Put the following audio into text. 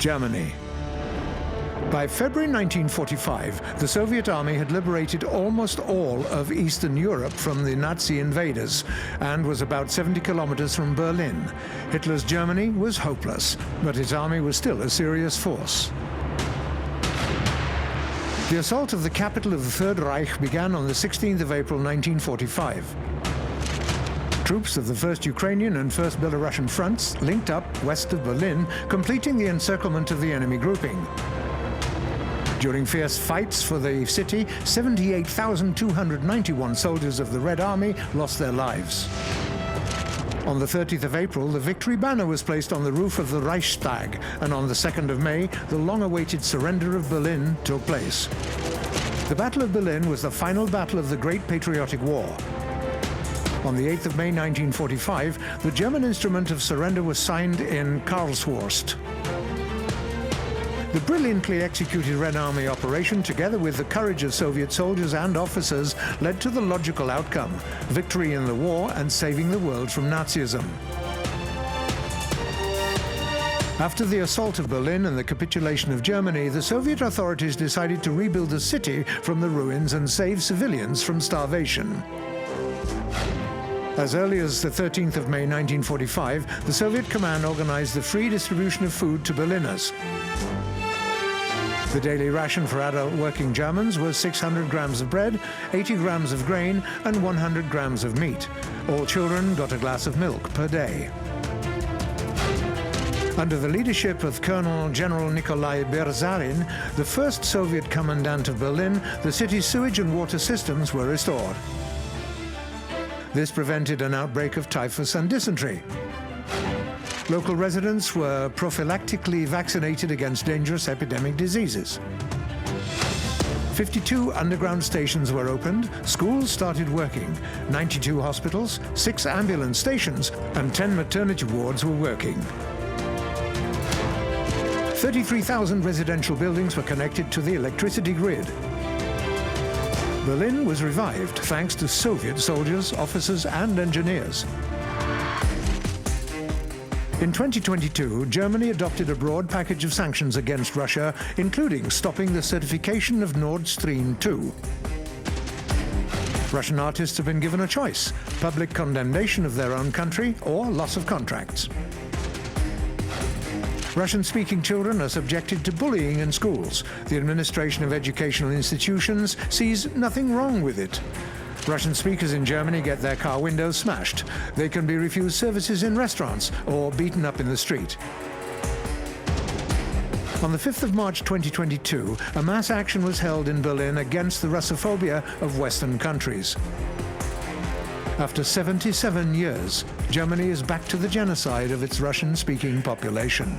Germany. By February 1945, the Soviet army had liberated almost all of Eastern Europe from the Nazi invaders and was about 70 kilometers from Berlin. Hitler's Germany was hopeless, but his army was still a serious force. The assault of the capital of the Third Reich began on the 16th of April 1945. Troops of the 1st Ukrainian and 1st Belarusian fronts linked up west of Berlin, completing the encirclement of the enemy grouping. During fierce fights for the city, 78,291 soldiers of the Red Army lost their lives. On the 30th of April, the victory banner was placed on the roof of the Reichstag, and on the 2nd of May, the long-awaited surrender of Berlin took place. The Battle of Berlin was the final battle of the Great Patriotic War. On the 8th of May 1945, the German instrument of surrender was signed in Karlshorst. The brilliantly executed Red Army operation, together with the courage of Soviet soldiers and officers, led to the logical outcome: victory in the war and saving the world from Nazism. After the assault of Berlin and the capitulation of Germany, the Soviet authorities decided to rebuild the city from the ruins and save civilians from starvation. As early as the 13th of May 1945, the Soviet command organized the free distribution of food to Berliners. The daily ration for adult working Germans was 600 grams of bread, 80 grams of grain, and 100 grams of meat. All children got a glass of milk per day. Under the leadership of Colonel General Nikolai Berzarin, the first Soviet commandant of Berlin, the city's sewage and water systems were restored. This prevented an outbreak of typhus and dysentery. Local residents were prophylactically vaccinated against dangerous epidemic diseases. 52 underground stations were opened, schools started working, 92 hospitals, 6 ambulance stations, and 10 maternity wards were working. 33,000 residential buildings were connected to the electricity grid. Berlin was revived thanks to Soviet soldiers, officers, and engineers. In 2022, Germany adopted a broad package of sanctions against Russia, including stopping the certification of Nord Stream 2. Russian artists have been given a choice: public condemnation of their own country or loss of contracts. Russian-speaking children are subjected to bullying in schools. The administration of educational institutions sees nothing wrong with it. Russian speakers in Germany get their car windows smashed. They can be refused services in restaurants or beaten up in the street. On the 5th of March 2022, a mass action was held in Berlin against the Russophobia of Western countries. After 77 years, Germany is back to the genocide of its Russian-speaking population.